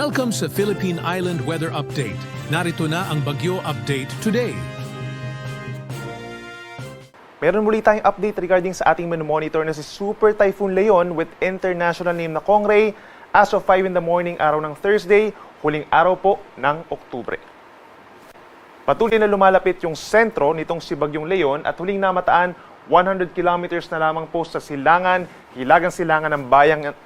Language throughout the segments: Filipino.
Welcome sa Philippine Island Weather Update. Narito na ang Bagyo Update today. Meron muli tayong update regarding sa ating monitor na si Super Typhoon Leon with international name na Kongray as of 5 in the morning araw ng Thursday, huling araw po ng Oktubre. Patuloy na lumalapit yung sentro nitong si Bagyong Leon at huling namataan 100 kilometers na lamang po sa silangan, hilagang silangan ng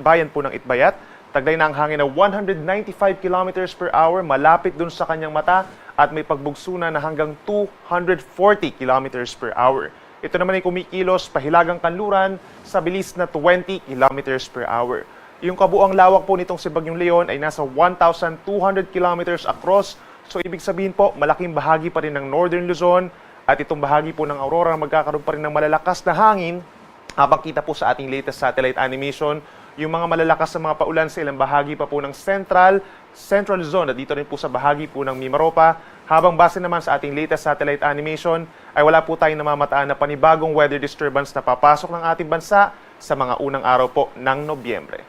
bayan po ng Itbayat. Taglay na ang hangin na 195 kilometers per hour, malapit dun sa kanyang mata at may pagbugso na hanggang 240 kilometers per hour. Ito naman ay kumikilos pahilagang kanluran sa bilis na 20 kilometers per hour. Yung kabuang lawak po nitong si Bagyong Leon ay nasa 1,200 kilometers across. So ibig sabihin po, malaking bahagi pa rin ng Northern Luzon at itong bahagi po ng Aurora magkakaroon pa rin ng malalakas na hangin. Habang kita po sa ating latest satellite animation, yung mga malalakas na mga paulan sa ilang bahagi pa po ng Central Luzon at dito rin po sa bahagi po ng Mimaropa. Habang base naman sa ating latest satellite animation, ay wala po tayong namamataan na panibagong weather disturbance na papasok ng ating bansa sa mga unang araw po ng Nobyembre.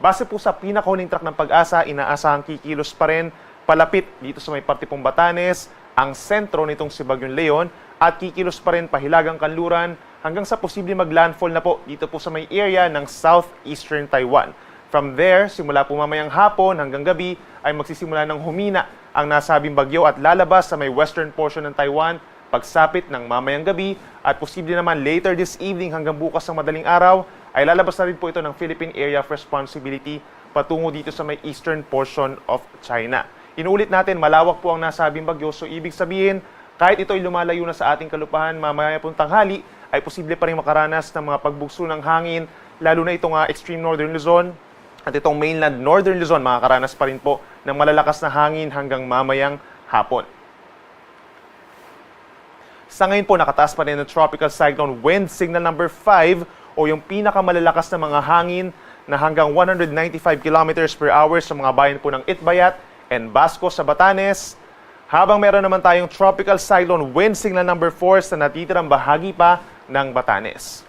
Base po sa pinakahuling track ng Pag-asa, inaasahang kikilos pa rin palapit dito sa may parte pong Batanes, ang sentro nitong si Bagyong Leon at kikilos pa rin pahilagang kanluran hanggang sa posible mag-landfall na po dito po sa may area ng southeastern Taiwan. From there, simula po mamayang hapon hanggang gabi ay magsisimula ng humina ang nasabing bagyo at lalabas sa may western portion ng Taiwan pagsapit ng mamayang gabi at posible naman later this evening hanggang bukas ng madaling araw ay lalabas na rin po ito ng Philippine Area of Responsibility patungo dito sa may eastern portion of China. Inuulit natin, malawak po ang nasabing bagyo, so ibig sabihin kahit ito ay lumalayo na sa ating kalupahan mamaya pong tanghali, ay posible pa rin makaranas ng mga pagbugso ng hangin, lalo na itong extreme northern Luzon at itong mainland northern Luzon, makakaranas pa rin po ng malalakas na hangin hanggang mamayang hapon. Sa ngayon po, nakataas pa rin ng tropical cyclone wind signal number 5 o yung pinakamalalakas na mga hangin na hanggang 195 kilometers per hour sa mga bayan po ng Itbayat and Basco sa Batanes. Habang meron naman tayong tropical cyclone wind signal number 4 sa natitirang bahagi pa ng Batanes.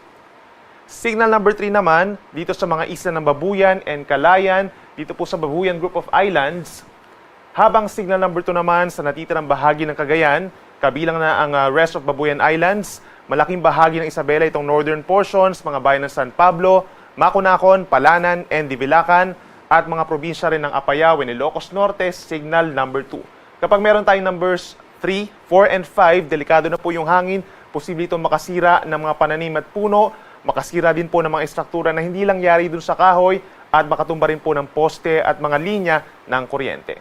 Signal number 3 naman dito sa mga isla ng Babuyan and Calayan, dito po sa Babuyan Group of Islands. Habang signal number 2 naman sa natitirang bahagi ng Cagayan, kabilang na ang rest of Babuyan Islands, malaking bahagi ng Isabela itong northern portions, mga bayan ng San Pablo, Macunacon, Palanan, and Divilacan, at mga probinsya rin ng Apayao and Ilocos Norte, signal number 2. Kapag meron tayong numbers 3, 4, and 5, delikado na po yung hangin, posible itong makasira ng mga pananim at puno, makasira din po ng mga estruktura na hindi lang yari dun sa kahoy, at makatumba rin po ng poste at mga linya ng kuryente.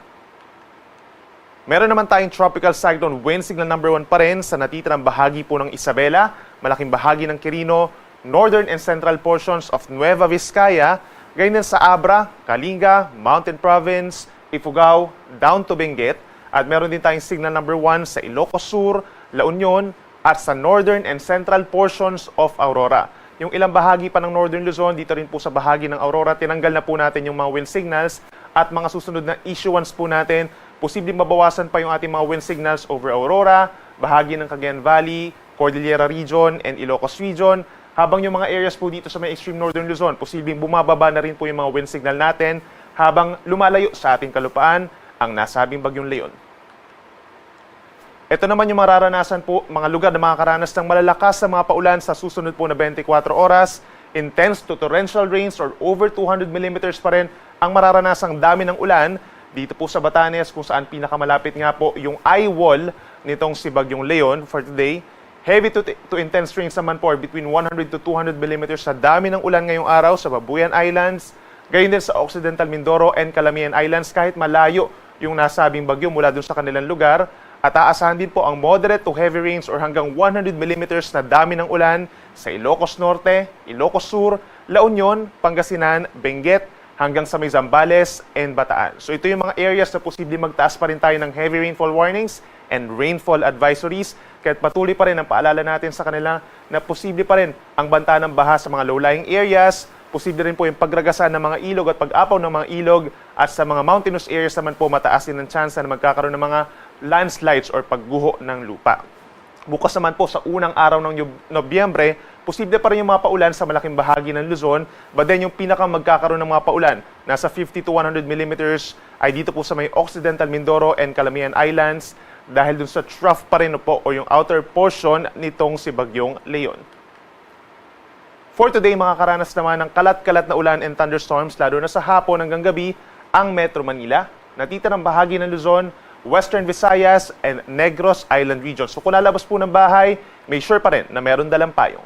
Meron naman tayong tropical cyclone wind signal number 1 pa rin sa natitirang bahagi po ng Isabela, malaking bahagi ng Quirino, northern and central portions of Nueva Vizcaya, gayon din sa Abra, Kalinga, Mountain Province, Ifugao, down to Benguet, at meron din tayong signal number 1 sa Ilocos Sur, La Union, at sa northern and central portions of Aurora. Yung ilang bahagi pa ng northern Luzon, dito rin po sa bahagi ng Aurora, tinanggal na po natin yung mga wind signals at mga susunod na issuance po natin, posibleng mabawasan pa yung ating mga wind signals over Aurora, bahagi ng Cagayan Valley, Cordillera Region, and Ilocos Region. Habang yung mga areas po dito sa may extreme northern Luzon, posibleng bumababa na rin po yung mga wind signal natin habang lumalayo sa ating kalupaan ang nasabing Bagyong Leon. Ito naman yung mararanasan po, mga lugar na makakaranas ng malalakas na mga paulan sa susunod po na 24 oras. Intense to torrential rains or over 200 millimeters pa rin ang mararanasang dami ng ulan dito po sa Batanes, kung saan pinakamalapit nga po yung eye wall nitong si Bagyong Leon for today. Heavy to intense rains naman po between 100 to 200 millimeters sa dami ng ulan ngayong araw sa Babuyan Islands, gayon din sa Occidental Mindoro and Calamian Islands kahit malayo yung nasabing bagyo mula dun sa kanilang lugar. At aasahan din po ang moderate to heavy rains or hanggang 100 millimeters na dami ng ulan sa Ilocos Norte, Ilocos Sur, La Union, Pangasinan, Benguet, hanggang sa may Zambales and Bataan. So ito yung mga areas na posibleng magtaas pa rin tayo ng heavy rainfall warnings and rainfall advisories. Kaya patuloy pa rin ang paalala natin sa kanila na posible pa rin ang banta ng baha sa mga low-lying areas, posible rin po yung pagragasan ng mga ilog at pag-apaw ng mga ilog, at sa mga mountainous areas naman po mataas din ang chance na magkakaroon ng mga landslides or pagguho ng lupa. Bukas naman po sa unang araw ng Nobyembre, posible pa rin yung mga paulan sa malaking bahagi ng Luzon, but then yung pinaka magkakaroon ng mga paulan, nasa 50 to 100 millimeters, ay dito po sa may Occidental Mindoro and Calamian Islands dahil dun sa trough pa rin po o yung outer portion nitong si Bagyong Leon. For today, makakaranas naman ng kalat-kalat na ulan and thunderstorms lalo na sa hapon hanggang gabi ang Metro Manila, natitirang bahagi ng Luzon, Western Visayas, and Negros Island region. So kung lalabas po ng bahay, may sure pa rin na meron dalang payong.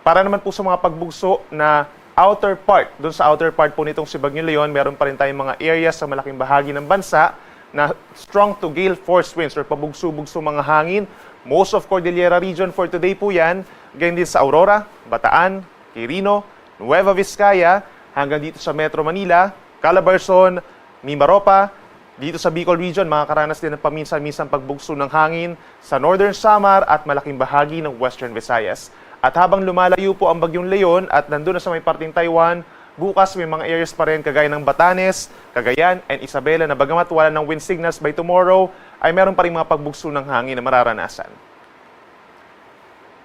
Para naman po sa mga pagbugso na outer part, doon sa outer part po nitong si Bagyong Leon, meron pa rin tayong mga areas sa malaking bahagi ng bansa na strong to gale force winds or pabugso-bugso mga hangin. Most of Cordillera region for today po yan. Ganyan din sa Aurora, Bataan, Quirino, Nueva Vizcaya, hanggang dito sa Metro Manila, Calabarzon, Mimaropa. Dito sa Bicol region, makakaranas din ng paminsan-minsan pagbugso ng hangin sa Northern Samar at malaking bahagi ng Western Visayas. At habang lumalayo po ang Bagyong Leon at nandun na sa may parting Taiwan, bukas may mga areas pa rin kagaya ng Batanes, Cagayan, and Isabela na bagamat wala ng wind signals by tomorrow, ay meron pa rin mga pagbugso ng hangin na mararanasan.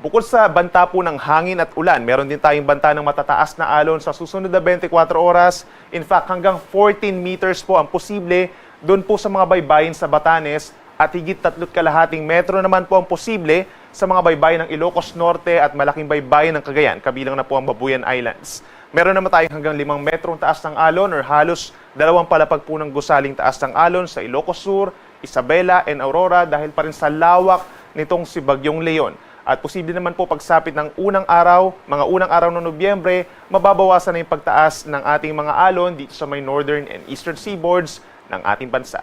Bukod sa banta po ng hangin at ulan, meron din tayong banta ng matataas na alon sa susunod na 24 oras. In fact, hanggang 14 meters po ang posible doon po sa mga baybayin sa Batanes at higit 3.5 metro naman po ang posible sa mga baybayin ng Ilocos Norte at malaking baybayin ng Cagayan, kabilang na po ang Babuyan Islands. Meron naman tayong hanggang 5 metrong taas ng alon or halos 2 palapag po ng gusaling taas ng alon sa Ilocos Sur, Isabela, and Aurora dahil pa rin sa lawak nitong si Bagyong Leon. At posible naman po pagsapit ng mga unang araw ng Nobyembre, mababawasan na yung pagtaas ng ating mga alon dito sa may northern and eastern seaboards ng ating bansa.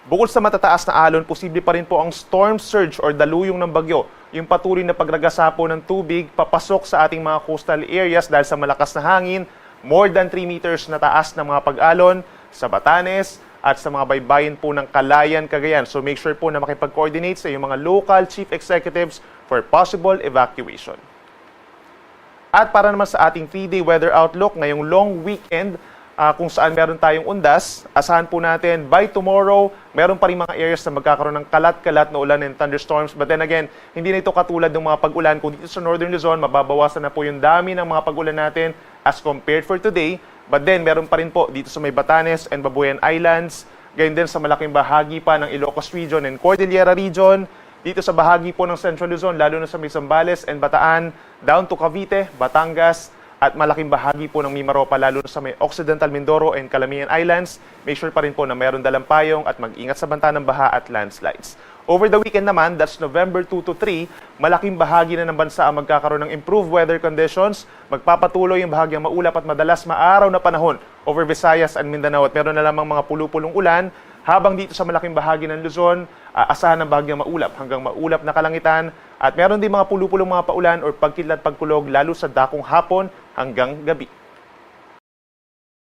Bukod sa matataas na alon, posible pa rin po ang storm surge or daluyong ng bagyo, yung patuloy na pagragasa po ng tubig papasok sa ating mga coastal areas dahil sa malakas na hangin, more than 3 meters na taas ng mga pag-alon sa Batanes at sa mga baybayin po ng Calayan, Cagayan. So make sure po na makipag-coordinate sa iyong mga local chief executives for possible evacuation. At para naman sa ating 3-day weather outlook, ngayong long weekend, kung saan meron tayong undas, asahan po natin by tomorrow, meron pa rin mga areas na magkakaroon ng kalat-kalat na ulan and thunderstorms. But then again, hindi na ito katulad ng mga pag-ulan. Kung dito sa Northern Luzon, mababawasan na po yung dami ng mga pag-ulan natin as compared for today. But then, meron pa rin po dito sa may Batanes and Babuyan Islands, gayon din sa malaking bahagi pa ng Ilocos region and Cordillera region, dito sa bahagi po ng Central Luzon, lalo na sa may Zambales and Bataan, down to Cavite, Batangas, at malaking bahagi po ng Mimaropa, lalo na sa may Occidental Mindoro and Calamian Islands. Make sure pa rin po na meron dalang payong at mag-ingat sa banta ng baha at landslides. Over the weekend naman, that's November 2 to 3, malaking bahagi na ng bansa ang magkakaroon ng improved weather conditions. Magpapatuloy yung bahagyang maulap at madalas maaraw na panahon over Visayas and Mindanao at meron na lamang mga pulupulong ulan. Habang dito sa malaking bahagi ng Luzon, asahan ng bahagyang maulap hanggang maulap na kalangitan at meron din mga pulupulong mga paulan or pagkidlat pagkulog lalo sa dakong hapon hanggang gabi.